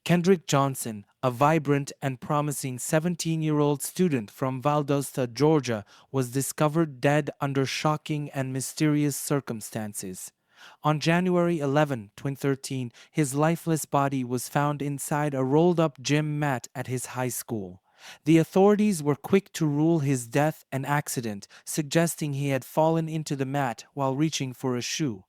Kendrick Johnson, a vibrant and promising 17-year-old student from Valdosta, Georgia, was discovered dead under shocking and mysterious circumstances. On January 11, 2013, his lifeless body was found inside a rolled-up gym mat at his high school. The authorities were quick to rule his death an accident, suggesting he had fallen into the mat while reaching for a shoe.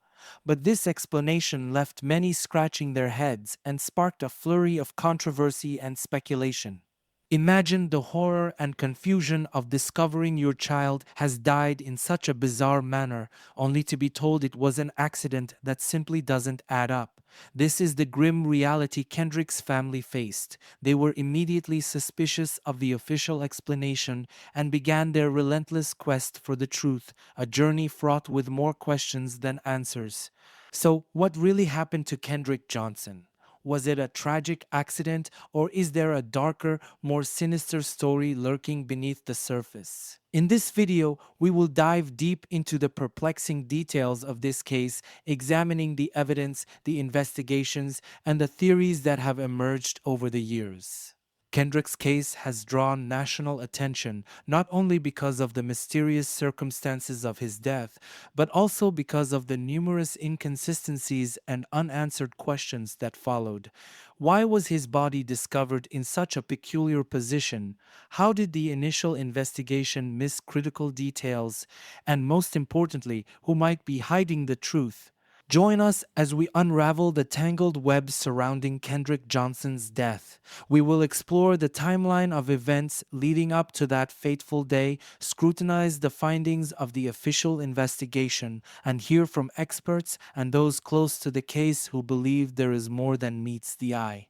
But this explanation left many scratching their heads and sparked a flurry of controversy and speculation. Imagine the horror and confusion of discovering your child has died in such a bizarre manner, only to be told it was an accident that simply doesn't add up. This is the grim reality Kendrick's family faced. They were immediately suspicious of the official explanation and began their relentless quest for the truth, a journey fraught with more questions than answers. So, what really happened to Kendrick Johnson? Was it a tragic accident, or is there a darker, more sinister story lurking beneath the surface? In this video, we will dive deep into the perplexing details of this case, examining the evidence, the investigations, and the theories that have emerged over the years. Kendrick's case has drawn national attention not only because of the mysterious circumstances of his death, but also because of the numerous inconsistencies and unanswered questions that followed. Why was his body discovered in such a peculiar position? How did the initial investigation miss critical details? And most importantly, who might be hiding the truth? Join us as we unravel the tangled web surrounding Kendrick Johnson's death. We will explore the timeline of events leading up to that fateful day, scrutinize the findings of the official investigation, and hear from experts and those close to the case who believe there is more than meets the eye.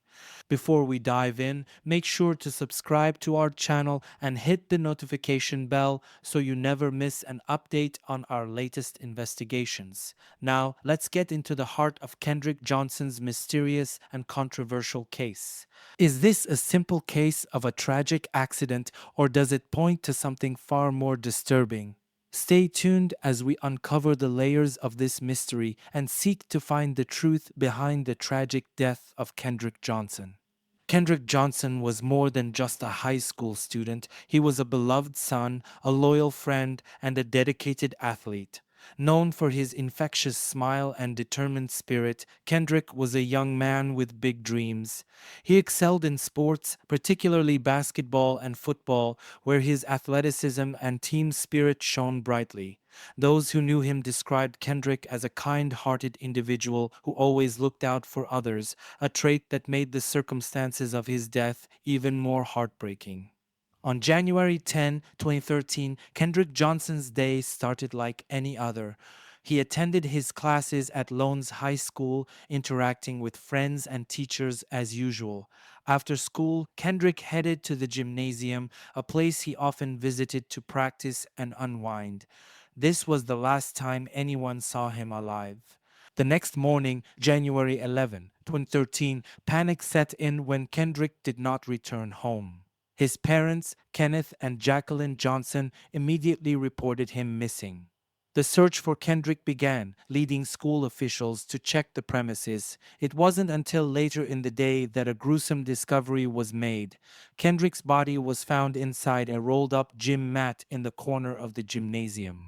Before we dive in, make sure to subscribe to our channel and hit the notification bell so you never miss an update on our latest investigations. Now, let's get into the heart of Kendrick Johnson's mysterious and controversial case. Is this a simple case of a tragic accident, or does it point to something far more disturbing? Stay tuned as we uncover the layers of this mystery and seek to find the truth behind the tragic death of Kendrick Johnson. Kendrick Johnson was more than just a high school student. He was a beloved son, a loyal friend, and a dedicated athlete. Known for his infectious smile and determined spirit, Kendrick was a young man with big dreams. He excelled in sports, particularly basketball and football, where his athleticism and team spirit shone brightly. Those who knew him described Kendrick as a kind-hearted individual who always looked out for others, a trait that made the circumstances of his death even more heartbreaking. On January 10, 2013, Kendrick Johnson's day started like any other. He attended his classes at Lowndes High School, interacting with friends and teachers as usual. After school, Kendrick headed to the gymnasium, a place he often visited to practice and unwind. This was the last time anyone saw him alive. The next morning, January 11, 2013, panic set in when Kendrick did not return home. His parents, Kenneth and Jacqueline Johnson, immediately reported him missing. The search for Kendrick began, leading school officials to check the premises. It wasn't until later in the day that a gruesome discovery was made. Kendrick's body was found inside a rolled-up gym mat in the corner of the gymnasium.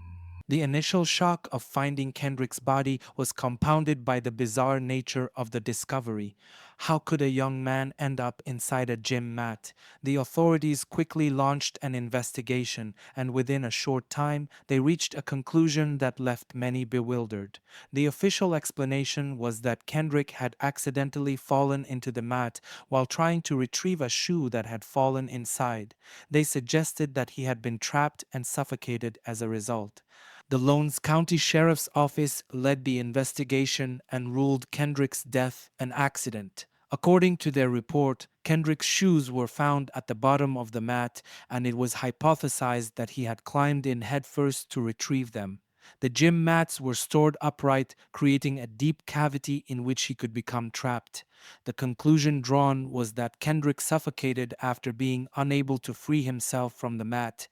The initial shock of finding Kendrick's body was compounded by the bizarre nature of the discovery. How could a young man end up inside a gym mat? The authorities quickly launched an investigation, and within a short time, they reached a conclusion that left many bewildered. The official explanation was that Kendrick had accidentally fallen into the mat while trying to retrieve a shoe that had fallen inside. They suggested that he had been trapped and suffocated as a result. The Lowndes County Sheriff's Office led the investigation and ruled Kendrick's death an accident. According to their report, Kendrick's shoes were found at the bottom of the mat, and it was hypothesized that he had climbed in headfirst to retrieve them. The gym mats were stored upright, creating a deep cavity in which he could become trapped. The conclusion drawn was that Kendrick suffocated after being unable to free himself from the mat.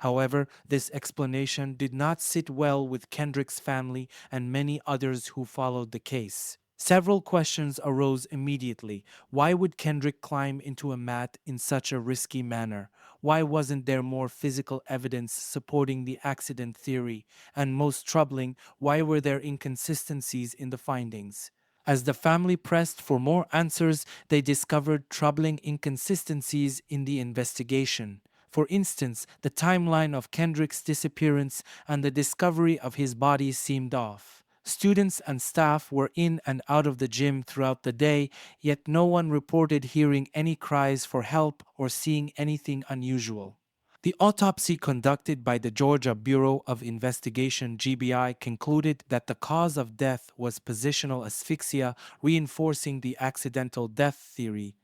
However, this explanation did not sit well with Kendrick's family and many others who followed the case. Several questions arose immediately. Why would Kendrick climb into a mat in such a risky manner? Why wasn't there more physical evidence supporting the accident theory? And most troubling, why were there inconsistencies in the findings? As the family pressed for more answers, they discovered troubling inconsistencies in the investigation. For instance, the timeline of Kendrick's disappearance and the discovery of his body seemed off. Students and staff were in and out of the gym throughout the day, yet no one reported hearing any cries for help or seeing anything unusual. The autopsy conducted by the Georgia Bureau of Investigation (GBI) concluded that the cause of death was positional asphyxia, reinforcing the accidental death theory.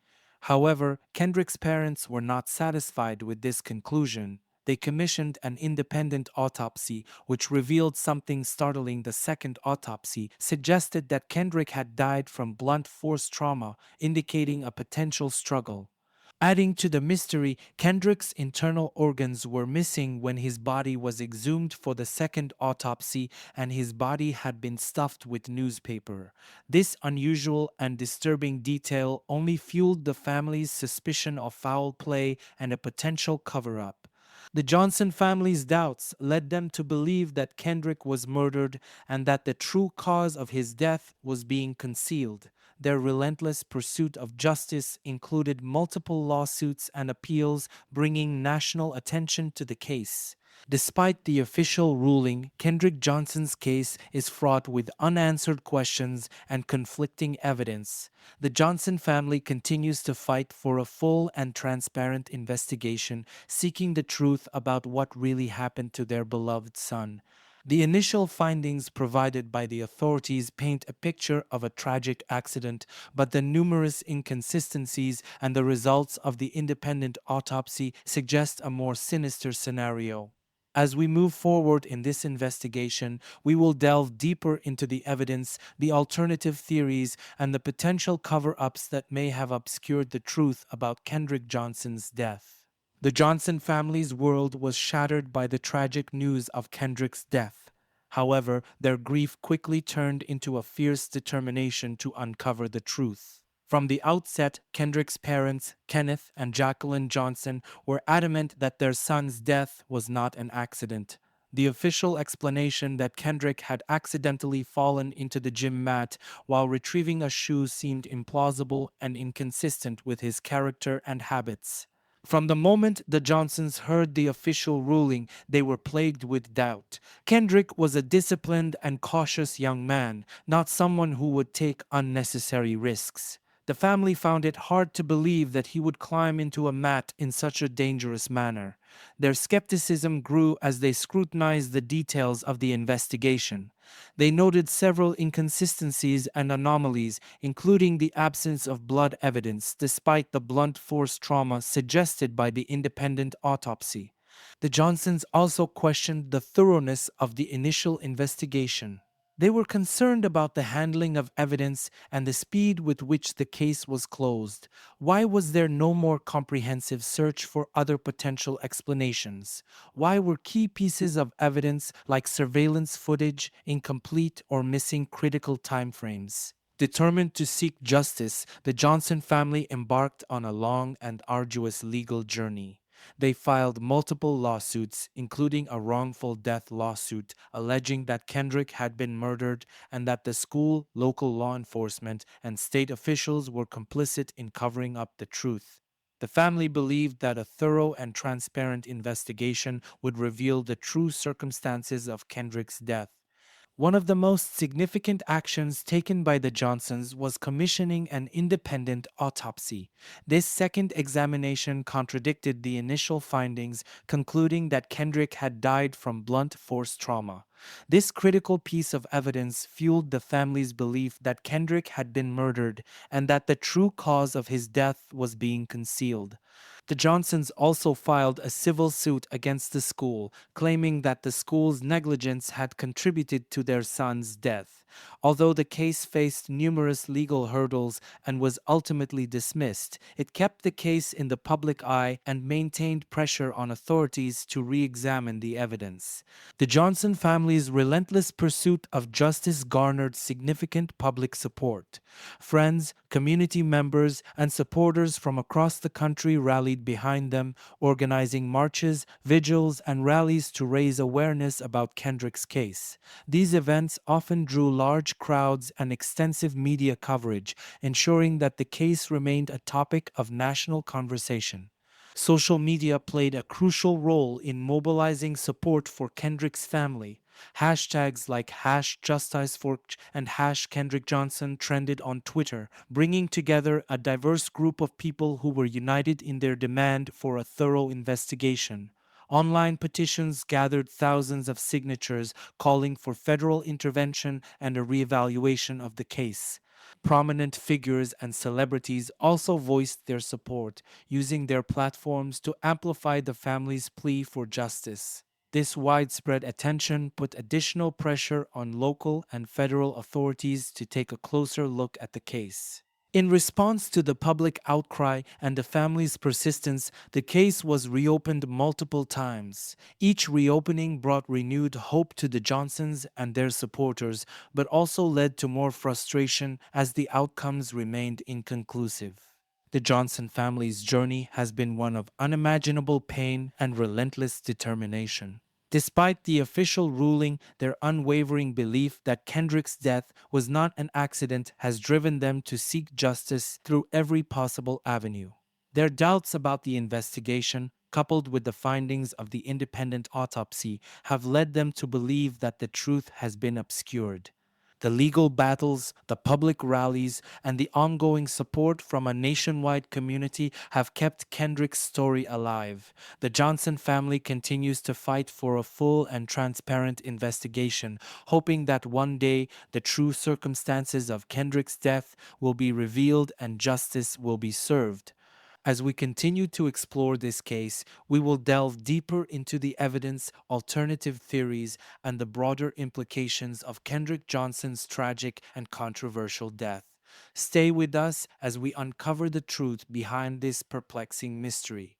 However, Kendrick's parents were not satisfied with this conclusion. They commissioned an independent autopsy, which revealed something startling. The second autopsy suggested that Kendrick had died from blunt force trauma, indicating a potential struggle. Adding to the mystery, Kendrick's internal organs were missing when his body was exhumed for the second autopsy, and his body had been stuffed with newspaper. This unusual and disturbing detail only fueled the family's suspicion of foul play and a potential cover up. The Johnson family's doubts led them to believe that Kendrick was murdered and that the true cause of his death was being concealed. Their relentless pursuit of justice included multiple lawsuits and appeals, bringing national attention to the case. Despite the official ruling, Kendrick Johnson's case is fraught with unanswered questions and conflicting evidence. The Johnson family continues to fight for a full and transparent investigation, seeking the truth about what really happened to their beloved son. The initial findings provided by the authorities paint a picture of a tragic accident, but the numerous inconsistencies and the results of the independent autopsy suggest a more sinister scenario. As we move forward in this investigation, we will delve deeper into the evidence, the alternative theories, and the potential cover ups that may have obscured the truth about Kendrick Johnson's death. The Johnson family's world was shattered by the tragic news of Kendrick's death. However, their grief quickly turned into a fierce determination to uncover the truth. From the outset, Kendrick's parents, Kenneth and Jacqueline Johnson, were adamant that their son's death was not an accident. The official explanation that Kendrick had accidentally fallen into the gym mat while retrieving a shoe seemed implausible and inconsistent with his character and habits. From the moment the Johnsons heard the official ruling, they were plagued with doubt. Kendrick was a disciplined and cautious young man, not someone who would take unnecessary risks. The family found it hard to believe that he would climb into a mat in such a dangerous manner. Their skepticism grew as they scrutinized the details of the investigation. They noted several inconsistencies and anomalies, including the absence of blood evidence despite the blunt force trauma suggested by the independent autopsy. The Johnsons also questioned the thoroughness of the initial investigation. They were concerned about the handling of evidence and the speed with which the case was closed. Why was there no more comprehensive search for other potential explanations? Why were key pieces of evidence like surveillance footage incomplete or missing critical timeframes? Determined to seek justice, the Johnson family embarked on a long and arduous legal journey. They filed multiple lawsuits, including a wrongful death lawsuit alleging that Kendrick had been murdered and that the school, local law enforcement, and state officials were complicit in covering up the truth. The family believed that a thorough and transparent investigation would reveal the true circumstances of Kendrick's death. One of the most significant actions taken by the Johnsons was commissioning an independent autopsy. This second examination contradicted the initial findings, concluding that Kendrick had died from blunt force trauma. This critical piece of evidence fueled the family's belief that Kendrick had been murdered and that the true cause of his death was being concealed. The Johnsons also filed a civil suit against the school, claiming that the school's negligence had contributed to their son's death. Although the case faced numerous legal hurdles and was ultimately dismissed, it kept the case in the public eye and maintained pressure on authorities to re examine the evidence. The Johnson family's relentless pursuit of justice garnered significant public support. Friends, community members, and supporters from across the country rallied behind them, organizing marches, vigils, and rallies to raise awareness about Kendrick's case. These events often drew large crowds and extensive media coverage, ensuring that the case remained a topic of national conversation. Social media played a crucial role in mobilizing support for Kendrick's family. Hashtags like #JusticeForK and #KendrickJohnson trended on Twitter, bringing together a diverse group of people who were united in their demand for a thorough investigation. Online petitions gathered thousands of signatures calling for federal intervention and a reevaluation of the case. Prominent figures and celebrities also voiced their support, using their platforms to amplify the family's plea for justice. This widespread attention put additional pressure on local and federal authorities to take a closer look at the case. In response to the public outcry and the family's persistence, the case was reopened multiple times. Each reopening brought renewed hope to the Johnsons and their supporters, but also led to more frustration as the outcomes remained inconclusive. The Johnson family's journey has been one of unimaginable pain and relentless determination. Despite the official ruling, their unwavering belief that Kendrick's death was not an accident has driven them to seek justice through every possible avenue. Their doubts about the investigation, coupled with the findings of the independent autopsy, have led them to believe that the truth has been obscured. The legal battles, the public rallies, and the ongoing support from a nationwide community have kept Kendrick's story alive. The Johnson family continues to fight for a full and transparent investigation, hoping that one day the true circumstances of Kendrick's death will be revealed and justice will be served. As we continue to explore this case, we will delve deeper into the evidence, alternative theories, and the broader implications of Kendrick Johnson's tragic and controversial death. Stay with us as we uncover the truth behind this perplexing mystery.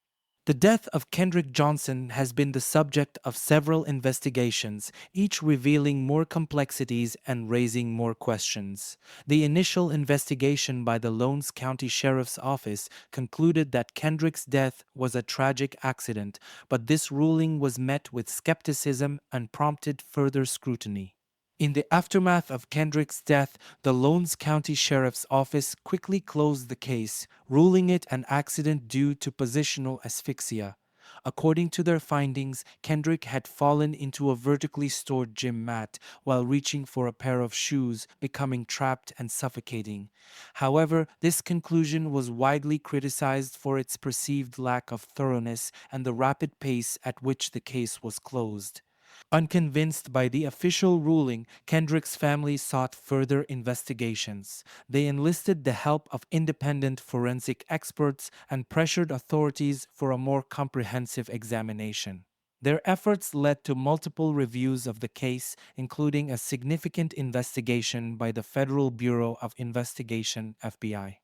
The death of Kendrick Johnson has been the subject of several investigations, each revealing more complexities and raising more questions. The initial investigation by the Lowndes County Sheriff's Office concluded that Kendrick's death was a tragic accident, but this ruling was met with skepticism and prompted further scrutiny. In the aftermath of Kendrick's death, the Lowndes County Sheriff's Office quickly closed the case, ruling it an accident due to positional asphyxia. According to their findings, Kendrick had fallen into a vertically stored gym mat while reaching for a pair of shoes, becoming trapped and suffocating. However, this conclusion was widely criticized for its perceived lack of thoroughness and the rapid pace at which the case was closed. Unconvinced by the official ruling, Kendrick's family sought further investigations. They enlisted the help of independent forensic experts and pressured authorities for a more comprehensive examination. Their efforts led to multiple reviews of the case, including a significant investigation by the Federal Bureau of Investigation (FBI).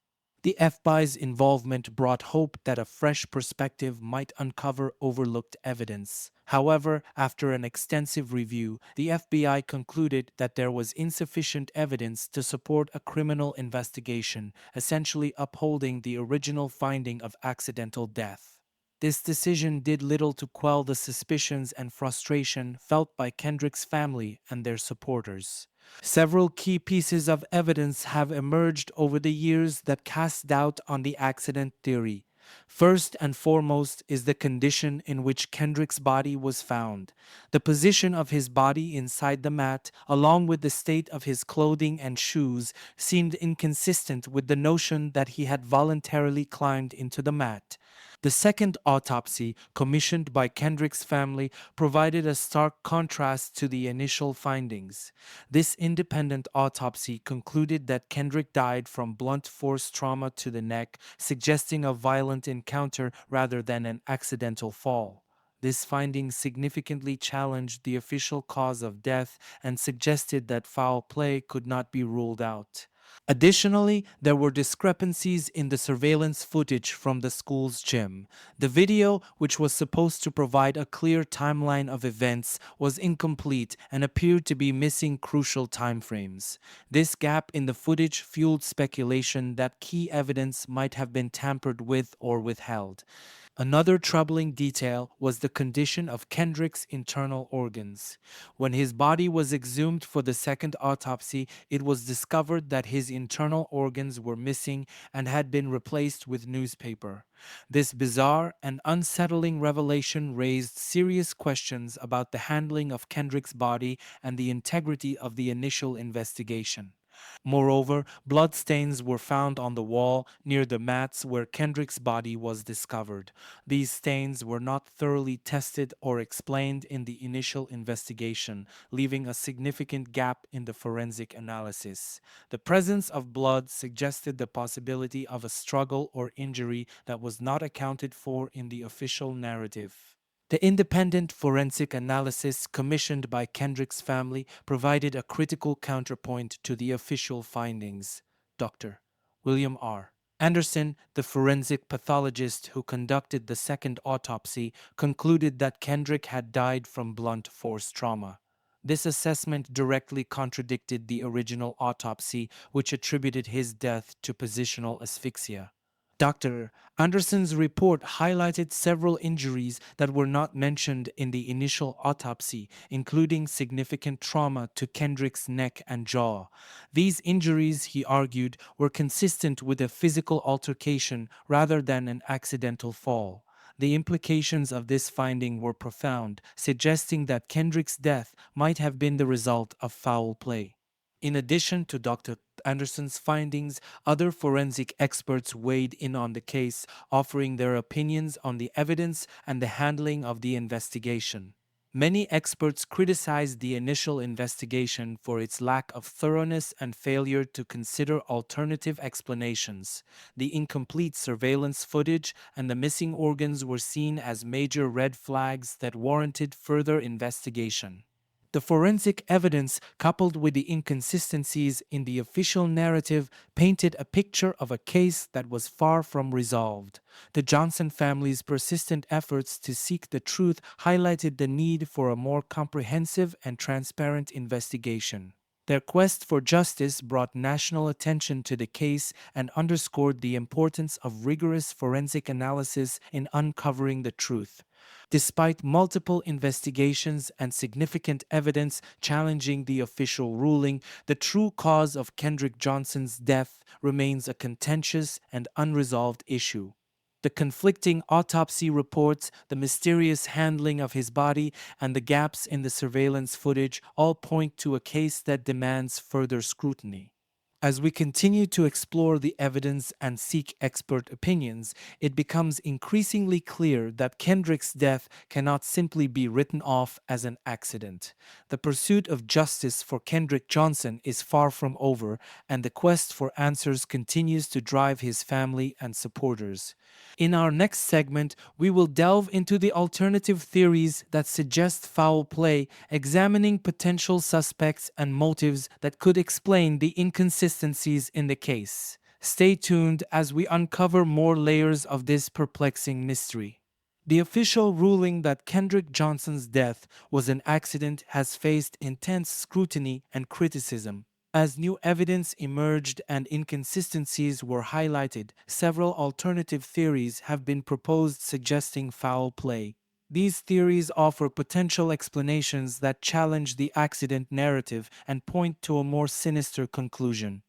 The FBI's involvement brought hope that a fresh perspective might uncover overlooked evidence. However, after an extensive review, the FBI concluded that there was insufficient evidence to support a criminal investigation, essentially upholding the original finding of accidental death. This decision did little to quell the suspicions and frustration felt by Kendrick's family and their supporters. Several key pieces of evidence have emerged over the years that cast doubt on the accident theory. First and foremost is the condition in which Kendrick's body was found. The position of his body inside the mat, along with the state of his clothing and shoes, seemed inconsistent with the notion that he had voluntarily climbed into the mat. The second autopsy, commissioned by Kendrick's family, provided a stark contrast to the initial findings. This independent autopsy concluded that Kendrick died from blunt force trauma to the neck, suggesting a violent encounter rather than an accidental fall. This finding significantly challenged the official cause of death and suggested that foul play could not be ruled out. Additionally, there were discrepancies in the surveillance footage from the school's gym. The video, which was supposed to provide a clear timeline of events, was incomplete and appeared to be missing crucial timeframes. This gap in the footage fueled speculation that key evidence might have been tampered with or withheld. Another troubling detail was the condition of Kendrick's internal organs. When his body was exhumed for the second autopsy, it was discovered that his internal organs were missing and had been replaced with newspaper. This bizarre and unsettling revelation raised serious questions about the handling of Kendrick's body and the integrity of the initial investigation. Moreover, bloodstains were found on the wall near the mats where Kendrick's body was discovered. These stains were not thoroughly tested or explained in the initial investigation, leaving a significant gap in the forensic analysis. The presence of blood suggested the possibility of a struggle or injury that was not accounted for in the official narrative. The independent forensic analysis commissioned by Kendrick's family provided a critical counterpoint to the official findings. Dr. William R. Anderson, the forensic pathologist who conducted the second autopsy, concluded that Kendrick had died from blunt force trauma. This assessment directly contradicted the original autopsy, which attributed his death to positional asphyxia. Dr. Anderson's report highlighted several injuries that were not mentioned in the initial autopsy, including significant trauma to Kendrick's neck and jaw. These injuries, he argued, were consistent with a physical altercation rather than an accidental fall. The implications of this finding were profound, suggesting that Kendrick's death might have been the result of foul play. In addition to Dr. Anderson's findings, other forensic experts weighed in on the case, offering their opinions on the evidence and the handling of the investigation. Many experts criticized the initial investigation for its lack of thoroughness and failure to consider alternative explanations. The incomplete surveillance footage and the missing organs were seen as major red flags that warranted further investigation. The forensic evidence, coupled with the inconsistencies in the official narrative, painted a picture of a case that was far from resolved. The Johnson family's persistent efforts to seek the truth highlighted the need for a more comprehensive and transparent investigation. Their quest for justice brought national attention to the case and underscored the importance of rigorous forensic analysis in uncovering the truth. Despite multiple investigations and significant evidence challenging the official ruling, the true cause of Kendrick Johnson's death remains a contentious and unresolved issue. The conflicting autopsy reports, the mysterious handling of his body, and the gaps in the surveillance footage all point to a case that demands further scrutiny. As we continue to explore the evidence and seek expert opinions, it becomes increasingly clear that Kendrick's death cannot simply be written off as an accident. The pursuit of justice for Kendrick Johnson is far from over, and the quest for answers continues to drive his family and supporters. In our next segment, we will delve into the alternative theories that suggest foul play, examining potential suspects and motives that could explain the inconsistencies in the case. Stay tuned as we uncover more layers of this perplexing mystery. The official ruling that Kendrick Johnson's death was an accident has faced intense scrutiny and criticism. As new evidence emerged and inconsistencies were highlighted, several alternative theories have been proposed suggesting foul play. These theories offer potential explanations that challenge the accident narrative and point to a more sinister conclusion.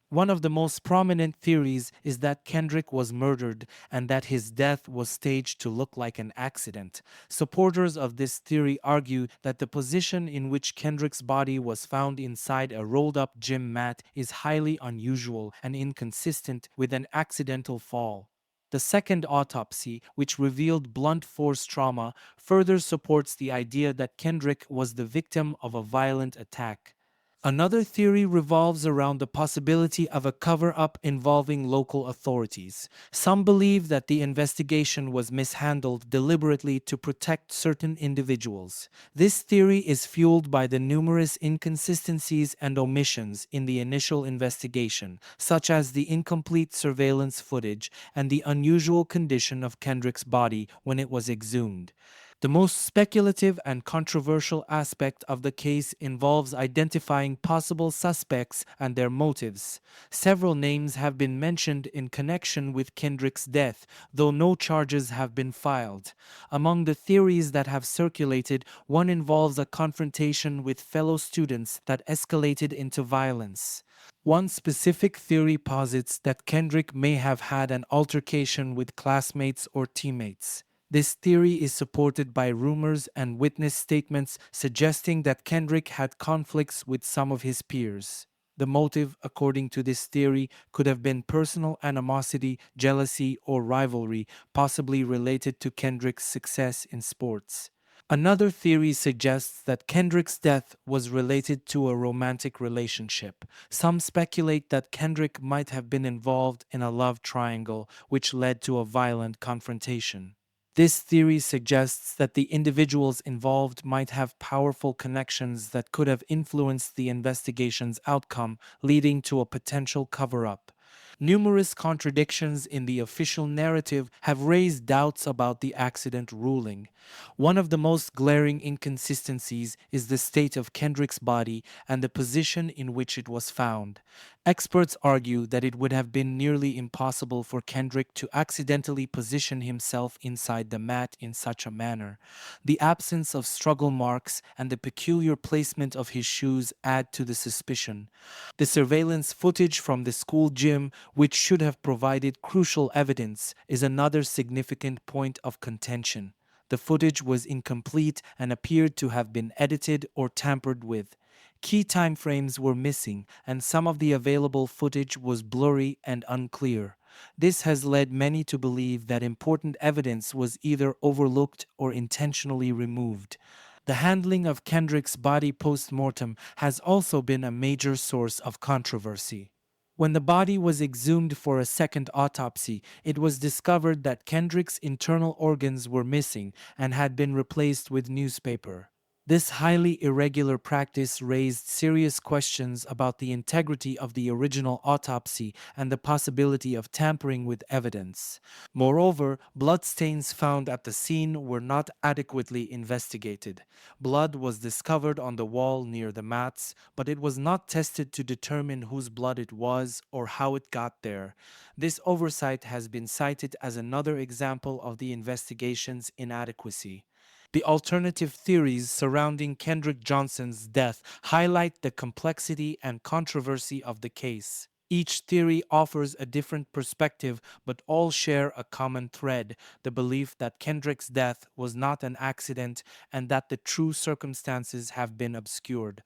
One of the most prominent theories is that Kendrick was murdered and that his death was staged to look like an accident. Supporters of this theory argue that the position in which Kendrick's body was found inside a rolled-up gym mat is highly unusual and inconsistent with an accidental fall. The second autopsy, which revealed blunt force trauma, further supports the idea that Kendrick was the victim of a violent attack. Another theory revolves around the possibility of a cover up involving local authorities. Some believe that the investigation was mishandled deliberately to protect certain individuals. This theory is fueled by the numerous inconsistencies and omissions in the initial investigation, such as the incomplete surveillance footage and the unusual condition of Kendrick's body when it was exhumed. The most speculative and controversial aspect of the case involves identifying possible suspects and their motives. Several names have been mentioned in connection with Kendrick's death, though no charges have been filed. Among the theories that have circulated, one involves a confrontation with fellow students that escalated into violence. One specific theory posits that Kendrick may have had an altercation with classmates or teammates. This theory is supported by rumors and witness statements suggesting that Kendrick had conflicts with some of his peers. The motive, according to this theory, could have been personal animosity, jealousy, or rivalry, possibly related to Kendrick's success in sports. Another theory suggests that Kendrick's death was related to a romantic relationship. Some speculate that Kendrick might have been involved in a love triangle, which led to a violent confrontation. This theory suggests that the individuals involved might have powerful connections that could have influenced the investigation's outcome, leading to a potential cover up. Numerous contradictions in the official narrative have raised doubts about the accident ruling. One of the most glaring inconsistencies is the state of Kendrick's body and the position in which it was found. Experts argue that it would have been nearly impossible for Kendrick to accidentally position himself inside the mat in such a manner. The absence of struggle marks and the peculiar placement of his shoes add to the suspicion. The surveillance footage from the school gym, which should have provided crucial evidence, is another significant point of contention. The footage was incomplete and appeared to have been edited or tampered with. Key timeframes were missing, and some of the available footage was blurry and unclear. This has led many to believe that important evidence was either overlooked or intentionally removed. The handling of Kendrick's body post mortem has also been a major source of controversy. When the body was exhumed for a second autopsy, it was discovered that Kendrick's internal organs were missing and had been replaced with newspaper. This highly irregular practice raised serious questions about the integrity of the original autopsy and the possibility of tampering with evidence. Moreover, bloodstains found at the scene were not adequately investigated. Blood was discovered on the wall near the mats, but it was not tested to determine whose blood it was or how it got there. This oversight has been cited as another example of the investigation's inadequacy. The alternative theories surrounding Kendrick Johnson's death highlight the complexity and controversy of the case. Each theory offers a different perspective, but all share a common thread: the belief that Kendrick's death was not an accident and that the true circumstances have been obscured.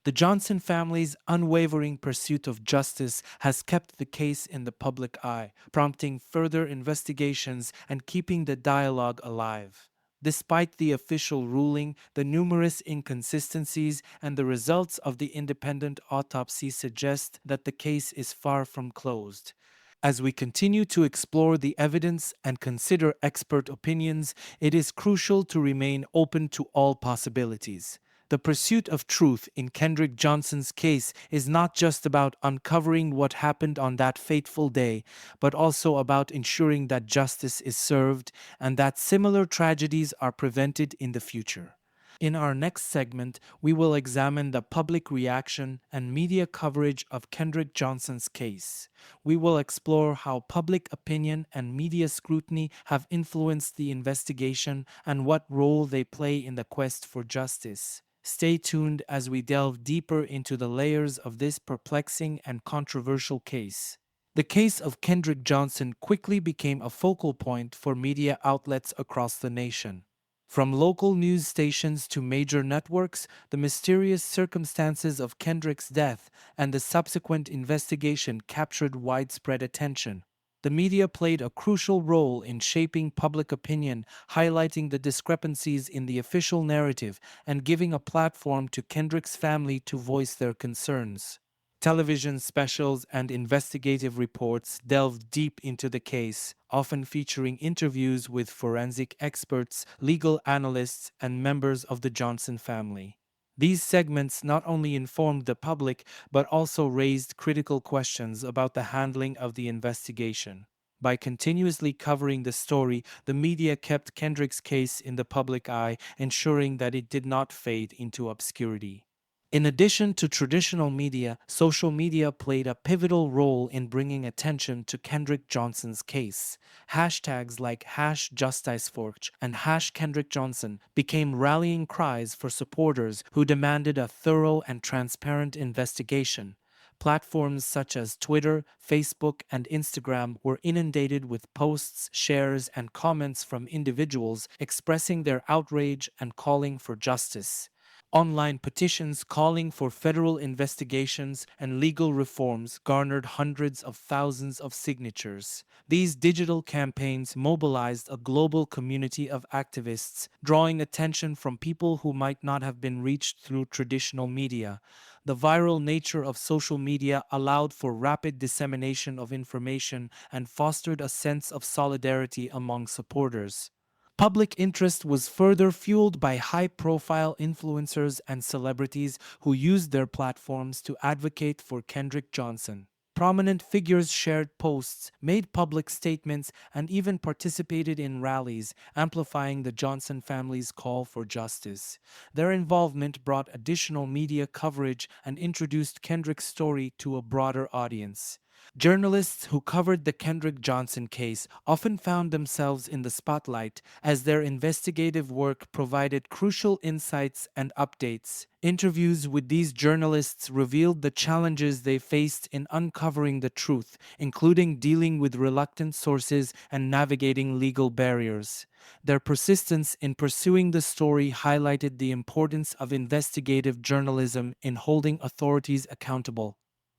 The Johnson family's unwavering pursuit of justice has kept the case in the public eye, prompting further investigations and keeping the dialogue alive. Despite the official ruling, the numerous inconsistencies and the results of the independent autopsy suggest that the case is far from closed. As we continue to explore the evidence and consider expert opinions, it is crucial to remain open to all possibilities. The pursuit of truth in Kendrick Johnson's case is not just about uncovering what happened on that fateful day, but also about ensuring that justice is served and that similar tragedies are prevented in the future. In our next segment, we will examine the public reaction and media coverage of Kendrick Johnson's case. We will explore how public opinion and media scrutiny have influenced the investigation and what role they play in the quest for justice. Stay tuned as we delve deeper into the layers of this perplexing and controversial case. The case of Kendrick Johnson quickly became a focal point for media outlets across the nation. From local news stations to major networks, the mysterious circumstances of Kendrick's death and the subsequent investigation captured widespread attention. The media played a crucial role in shaping public opinion, highlighting the discrepancies in the official narrative and giving a platform to Kendrick's family to voice their concerns. Television specials and investigative reports delved deep into the case, often featuring interviews with forensic experts, legal analysts, and members of the Johnson family. These segments not only informed the public but also raised critical questions about the handling of the investigation. By continuously covering the story, the media kept Kendrick's case in the public eye, ensuring that it did not fade into obscurity. In addition to traditional media, social media played a pivotal role in bringing attention to Kendrick Johnson's case. Hashtags like #JusticeForge and #KendrickJohnson became rallying cries for supporters who demanded a thorough and transparent investigation. Platforms such as Twitter, Facebook, and Instagram were inundated with posts, shares, and comments from individuals expressing their outrage and calling for justice. Online petitions calling for federal investigations and legal reforms garnered hundreds of thousands of signatures. These digital campaigns mobilized a global community of activists, drawing attention from people who might not have been reached through traditional media. The viral nature of social media allowed for rapid dissemination of information and fostered a sense of solidarity among supporters. Public interest was further fueled by high-profile influencers and celebrities who used their platforms to advocate for Kendrick Johnson. Prominent figures shared posts, made public statements, and even participated in rallies, amplifying the Johnson family's call for justice. Their involvement brought additional media coverage and introduced Kendrick's story to a broader audience. Journalists who covered the Kendrick Johnson case often found themselves in the spotlight as their investigative work provided crucial insights and updates. Interviews with these journalists revealed the challenges they faced in uncovering the truth, including dealing with reluctant sources and navigating legal barriers. Their persistence in pursuing the story highlighted the importance of investigative journalism in holding authorities accountable.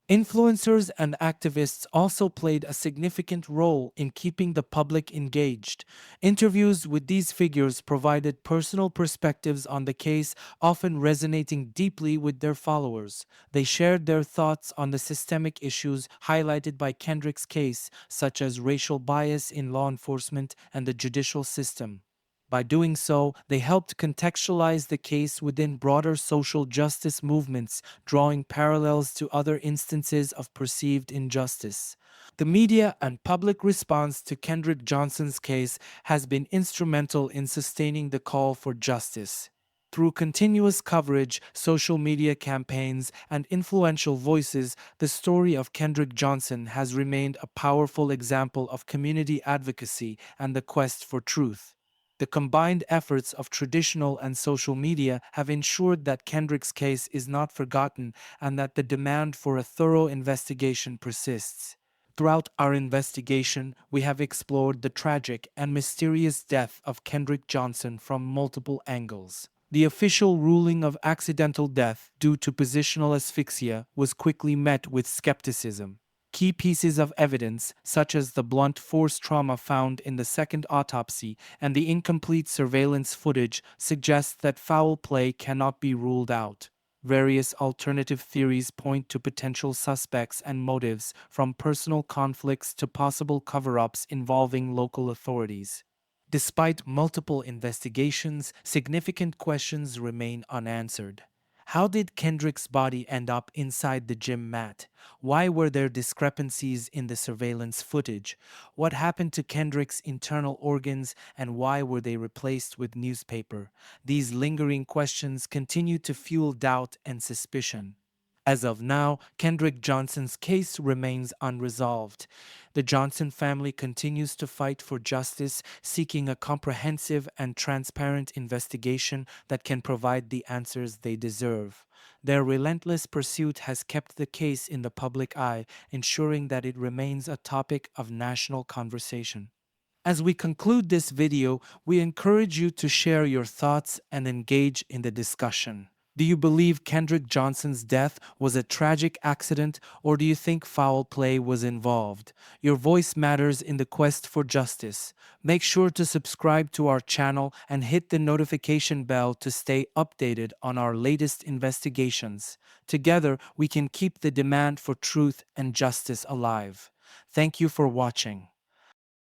Influencers and activists also played a significant role in keeping the public engaged. Interviews with these figures provided personal perspectives on the case, often resonating deeply with their followers. They shared their thoughts on the systemic issues highlighted by Kendrick's case, such as racial bias in law enforcement and the judicial system. By doing so, they helped contextualize the case within broader social justice movements, drawing parallels to other instances of perceived injustice. The media and public response to Kendrick Johnson's case has been instrumental in sustaining the call for justice. Through continuous coverage, social media campaigns, and influential voices, the story of Kendrick Johnson has remained a powerful example of community advocacy and the quest for truth. The combined efforts of traditional and social media have ensured that Kendrick's case is not forgotten and that the demand for a thorough investigation persists. Throughout our investigation, we have explored the tragic and mysterious death of Kendrick Johnson from multiple angles. The official ruling of accidental death due to positional asphyxia was quickly met with skepticism. Key pieces of evidence, such as the blunt force trauma found in the second autopsy and the incomplete surveillance footage, suggest that foul play cannot be ruled out. Various alternative theories point to potential suspects and motives, from personal conflicts to possible cover-ups involving local authorities. Despite multiple investigations, significant questions remain unanswered. How did Kendrick's body end up inside the gym mat? Why were there discrepancies in the surveillance footage? What happened to Kendrick's internal organs and why were they replaced with newspaper? These lingering questions continue to fuel doubt and suspicion. As of now, Kendrick Johnson's case remains unresolved. The Johnson family continues to fight for justice, seeking a comprehensive and transparent investigation that can provide the answers they deserve. Their relentless pursuit has kept the case in the public eye, ensuring that it remains a topic of national conversation. As we conclude this video, we encourage you to share your thoughts and engage in the discussion. Do you believe Kendrick Johnson's death was a tragic accident, or do you think foul play was involved? Your voice matters in the quest for justice. Make sure to subscribe to our channel and hit the notification bell to stay updated on our latest investigations. Together, we can keep the demand for truth and justice alive. Thank you for watching.